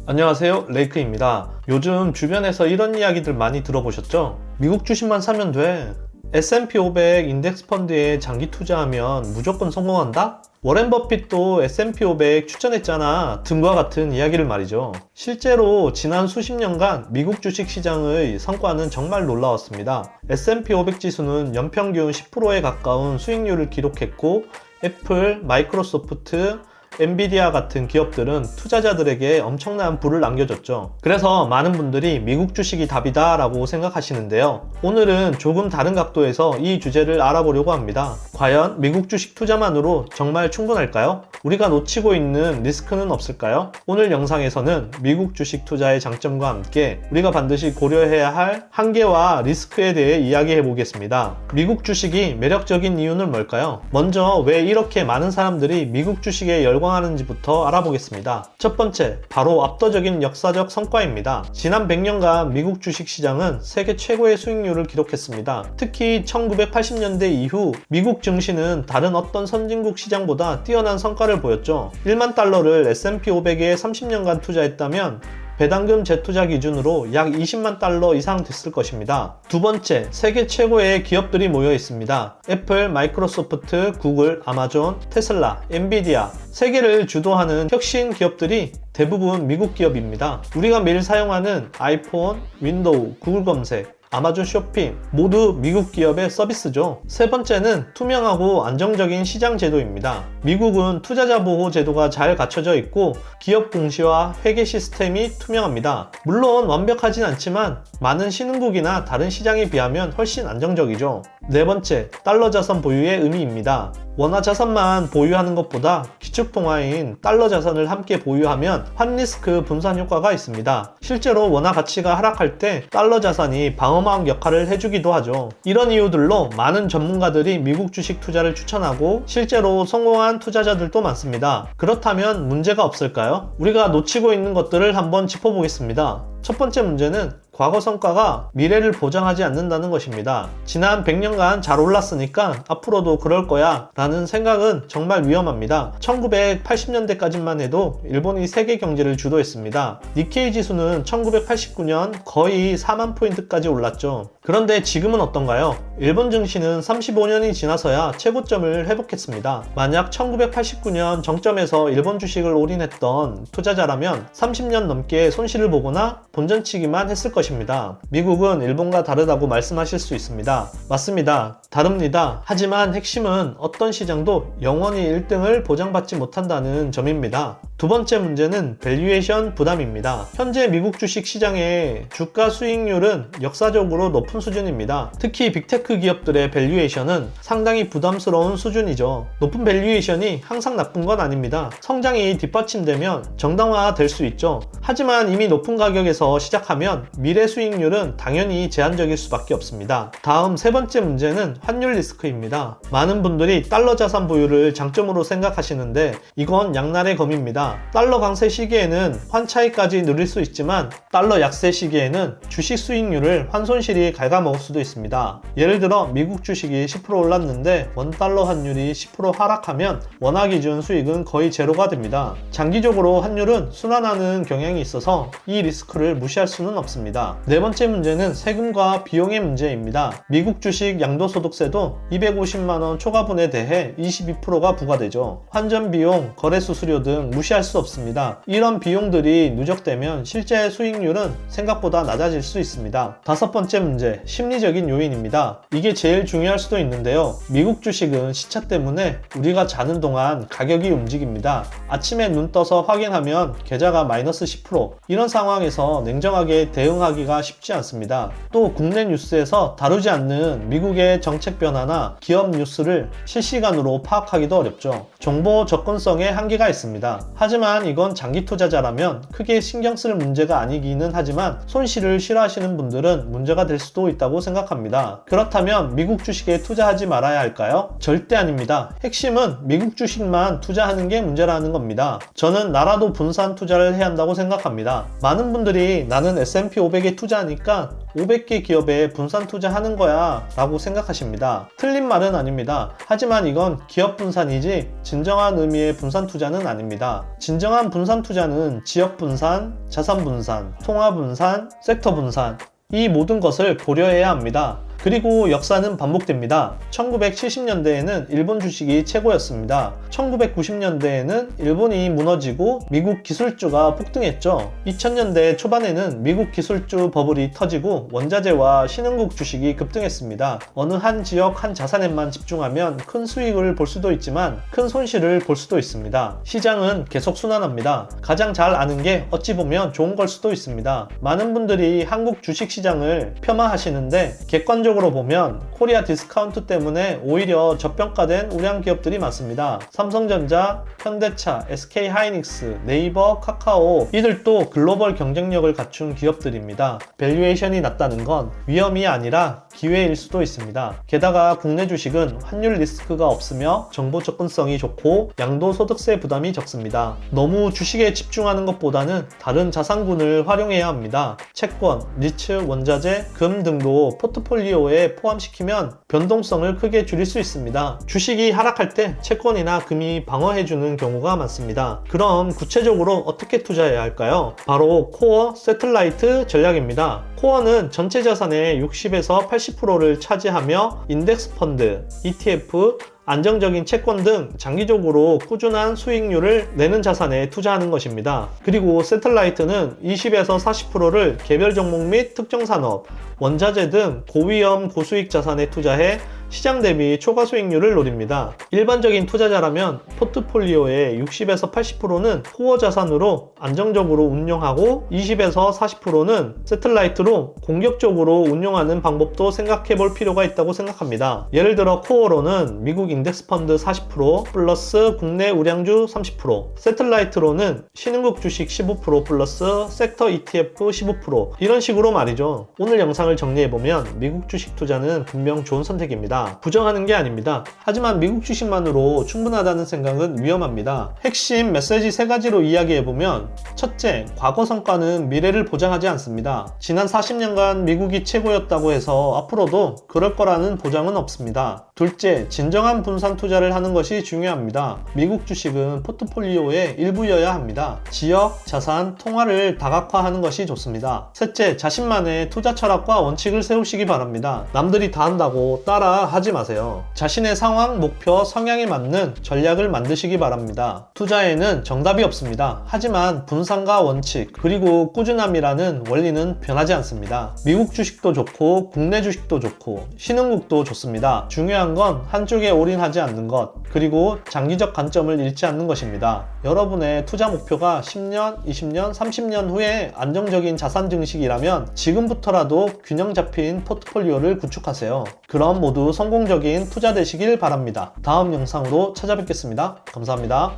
안녕하세요, 레이크입니다. 요즘 주변에서 이런 이야기들 많이 들어보셨죠? 미국 주식만 사면 돼. S&P 500 인덱스 펀드에 장기 투자하면 무조건 성공한다? 워렌 버핏도 S&P 500 추천했잖아 등과 같은 이야기를 말이죠. 실제로 지난 수십 년간 미국 주식 시장의 성과는 정말 놀라웠습니다. S&P 500 지수는 연평균 10%에 가까운 수익률을 기록했고, 애플, 마이크로소프트, 엔비디아 같은 기업들은 투자자들에게 엄청난 부를 남겨줬죠. 그래서 많은 분들이 미국 주식이 답이다 라고 생각하시는데요. 오늘은 조금 다른 각도에서 이 주제를 알아보려고 합니다. 과연 미국 주식 투자만으로 정말 충분할까요? 우리가 놓치고 있는 리스크는 없을까요? 오늘 영상에서는 미국 주식 투자의 장점과 함께 우리가 반드시 고려해야 할 한계와 리스크에 대해 이야기해 보겠습니다. 미국 주식이 매력적인 이유는 뭘까요? 먼저 왜 이렇게 많은 사람들이 미국 주식에 열광하는지부터 알아보겠습니다. 첫 번째, 바로 압도적인 역사적 성과입니다. 지난 100년간 미국 주식 시장은 세계 최고의 수익률을 기록했습니다. 특히 1980년대 이후 미국 증시는 다른 어떤 선진국 시장보다 뛰어난 성과를 보였죠. 1만 달러를 S&P 500에 30년간 투자했다면 배당금 재투자 기준으로 약 20만 달러 이상 됐을 것입니다. 두 번째, 세계 최고의 기업들이 모여 있습니다. 애플, 마이크로소프트, 구글, 아마존, 테슬라, 엔비디아, 세계를 주도하는 혁신 기업들이 대부분 미국 기업입니다. 우리가 매일 사용하는 아이폰, 윈도우, 구글 검색, 아마존 쇼핑 모두 미국 기업의 서비스죠. 세 번째는 투명하고 안정적인 시장 제도입니다. 미국은 투자자 보호 제도가 잘 갖춰져 있고 기업 공시와 회계 시스템이 투명합니다. 물론 완벽하진 않지만 많은 신흥국이나 다른 시장에 비하면 훨씬 안정적이죠. 네 번째, 달러 자산 보유의 의미입니다. 원화 자산만 보유하는 것보다 기축통화인 달러 자산을 함께 보유하면 환리스크 분산 효과가 있습니다. 실제로 원화 가치가 하락할 때 달러 자산이 방어막 역할을 해주기도 하죠. 이런 이유들로 많은 전문가들이 미국 주식 투자를 추천하고 실제로 성공한 투자자들도 많습니다. 그렇다면 문제가 없을까요? 우리가 놓치고 있는 것들을 한번 짚어보겠습니다. 첫 번째 문제는 과거 성과가 미래를 보장하지 않는다는 것입니다. 지난 100년간 잘 올랐으니까 앞으로도 그럴 거야 라는 생각은 정말 위험합니다. 1980년대까지만 해도 일본이 세계 경제를 주도했습니다. 니케이 지수는 1989년 거의 4만 포인트까지 올랐죠. 그런데 지금은 어떤가요? 일본 증시는 35년이 지나서야 최고점을 회복했습니다. 만약 1989년 정점에서 일본 주식을 올인했던 투자자라면 30년 넘게 손실을 보거나 본전치기만 했을 것입니다. 미국은 일본과 다르다고 말씀하실 수 있습니다. 맞습니다. 다릅니다. 하지만 핵심은 어떤 시장도 영원히 1등을 보장받지 못한다는 점입니다. 두 번째 문제는 밸류에이션 부담입니다. 현재 미국 주식 시장의 주가 수익률은 역사적으로 높은 수준입니다. 특히 빅테크 기업들의 밸류에이션은 상당히 부담스러운 수준이죠. 높은 밸류에이션이 항상 나쁜 건 아닙니다. 성장이 뒷받침되면 정당화 될 수 있죠. 하지만 이미 높은 가격에서 시작하면 미래 수익률은 당연히 제한적일 수밖에 없습니다. 다음 세 번째 문제는 환율 리스크입니다. 많은 분들이 달러 자산 보유를 장점으로 생각하시는데 이건 양날의 검입니다. 달러 강세 시기에는 환차익까지 누릴 수 있지만 달러 약세 시기에는 주식 수익률을 환손실이 갉아먹을 수도 있습니다. 예를 들어 미국 주식이 10% 올랐는데 원달러 환율이 10% 하락하면 원화 기준 수익은 거의 제로가 됩니다. 장기적으로 환율은 순환하는 경향이 있어서 이 리스크를 무시할 수는 없습니다. 네 번째 문제는 세금과 비용의 문제입니다. 미국 주식 양도소득세도 250만원 초과분에 대해 22%가 부과되죠. 환전 비용, 거래 수수료 등 무시할 수 없습니다. 이런 비용들이 누적되면 실제 수익률은 생각보다 낮아질 수 있습니다. 다섯 번째 문제, 심리적인 요인입니다. 이게 제일 중요할 수도 있는데요. 미국 주식은 시차 때문에 우리가 자는 동안 가격이 움직입니다. 아침에 눈 떠서 확인하면 계좌가 마이너스 10%. 이런 상황에서 냉정하게 대응하기가 쉽지 않습니다. 또 국내 뉴스에서 다루지 않는 미국의 정책 변화나 기업 뉴스를 실시간으로 파악하기도 어렵죠. 정보 접근성에 한계가 있습니다. 하지만 이건 장기 투자자라면 크게 신경 쓸 문제가 아니기는 하지만 손실을 싫어하시는 분들은 문제가 될 수도 있다고 생각합니다. 그렇다면 미국 주식에 투자하지 말아야 할까요? 절대 아닙니다. 핵심은 미국 주식만 투자하는 게 문제라는 겁니다. 저는 나라도 분산 투자를 해야 한다고 생각합니다. 생각합니다. 많은 분들이 나는 S&P 500에 투자하니까 500개 기업에 분산 투자하는 거야 라고 생각하십니다. 틀린 말은 아닙니다. 하지만 이건 기업 분산이지 진정한 의미의 분산 투자는 아닙니다. 진정한 분산 투자는 지역 분산, 자산 분산, 통화 분산, 섹터 분산, 이 모든 것을 고려해야 합니다. 그리고 역사는 반복됩니다. 1970년대에는 일본 주식이 최고였습니다. 1990년대에는 일본이 무너지고 미국 기술주가 폭등했죠. 2000년대 초반에는 미국 기술주 버블이 터지고 원자재와 신흥국 주식이 급등했습니다. 어느 한 지역 한 자산에만 집중하면 큰 수익을 볼 수도 있지만 큰 손실을 볼 수도 있습니다. 시장은 계속 순환합니다. 가장 잘 아는 게 어찌 보면 좋은 걸 수도 있습니다. 많은 분들이 한국 주식시장을 폄하하시는데 객관적으로 보면 코리아 디스카운트 때문에 오히려 저평가된 우량 기업들이 많습니다. 삼성전자, 현대차, SK하이닉스, 네이버, 카카오, 이들도 글로벌 경쟁력을 갖춘 기업들입니다. 밸류에이션이 낮다는 건 위험이 아니라 기회일 수도 있습니다. 게다가 국내 주식은 환율 리스크가 없으며 정보 접근성이 좋고 양도소득세 부담이 적습니다. 너무 주식에 집중하는 것보다는 다른 자산군을 활용해야 합니다. 채권, 리츠, 원자재, 금 등도 포트폴리오에 포함시키면 변동성을 크게 줄일 수 있습니다. 주식이 하락할 때 채권이나 금이 방어해주는 경우가 많습니다. 그럼 구체적으로 어떻게 투자해야 할까요? 바로 코어 세틀라이트 전략입니다. 코어는 전체 자산의 60에서 80%를 차지하며 인덱스 펀드, ETF, 안정적인 채권 등 장기적으로 꾸준한 수익률을 내는 자산에 투자하는 것입니다. 그리고 세틀라이트는 20에서 40%를 개별 종목 및 특정 산업, 원자재 등 고위험 고수익 자산에 투자해 시장 대비 초과 수익률을 노립니다. 일반적인 투자자라면 포트폴리오의 60에서 80%는 코어 자산으로 안정적으로 운용하고 20에서 40%는 세틀라이트로 공격적으로 운용하는 방법도 생각해 볼 필요가 있다고 생각합니다. 예를 들어 코어로는 미국 인덱스 펀드 40% 플러스 국내 우량주 30%, 세틀라이트로는 신흥국 주식 15% 플러스 섹터 ETF 15%, 이런 식으로 말이죠. 오늘 영상을 정리해보면 미국 주식 투자는 분명 좋은 선택입니다. 부정하는 게 아닙니다. 하지만 미국 주식만으로 충분하다는 생각은 위험합니다. 핵심 메시지 3가지로 이야기해보면, 첫째, 과거 성과는 미래를 보장하지 않습니다. 지난 40년간 미국이 최고였다고 해서 앞으로도 그럴 거라는 보장은 없습니다. 둘째, 진정한 분산 투자를 하는 것이 중요합니다. 미국 주식은 포트폴리오의 일부여야 합니다. 지역, 자산, 통화를 다각화하는 것이 좋습니다. 셋째, 자신만의 투자 철학과 원칙을 세우시기 바랍니다. 남들이 다 한다고 따라 하지 마세요. 자신의 상황, 목표, 성향에 맞는 전략을 만드시기 바랍니다. 투자에는 정답이 없습니다. 하지만 분산과 원칙, 그리고 꾸준함이라는 원리는 변하지 않습니다. 미국 주식도 좋고 국내 주식도 좋고 신흥국도 좋습니다. 중요한 건 한쪽에 올인하지 않는 것, 그리고 장기적 관점을 잃지 않는 것입니다. 여러분의 투자 목표가 10년, 20년, 30년 후에 안정적인 자산 증식이라면 지금부터라도 균형 잡힌 포트폴리오를 구축하세요. 그럼 모두 성공적인 투자 되시길 바랍니다. 다음 영상으로 찾아뵙겠습니다. 감사합니다.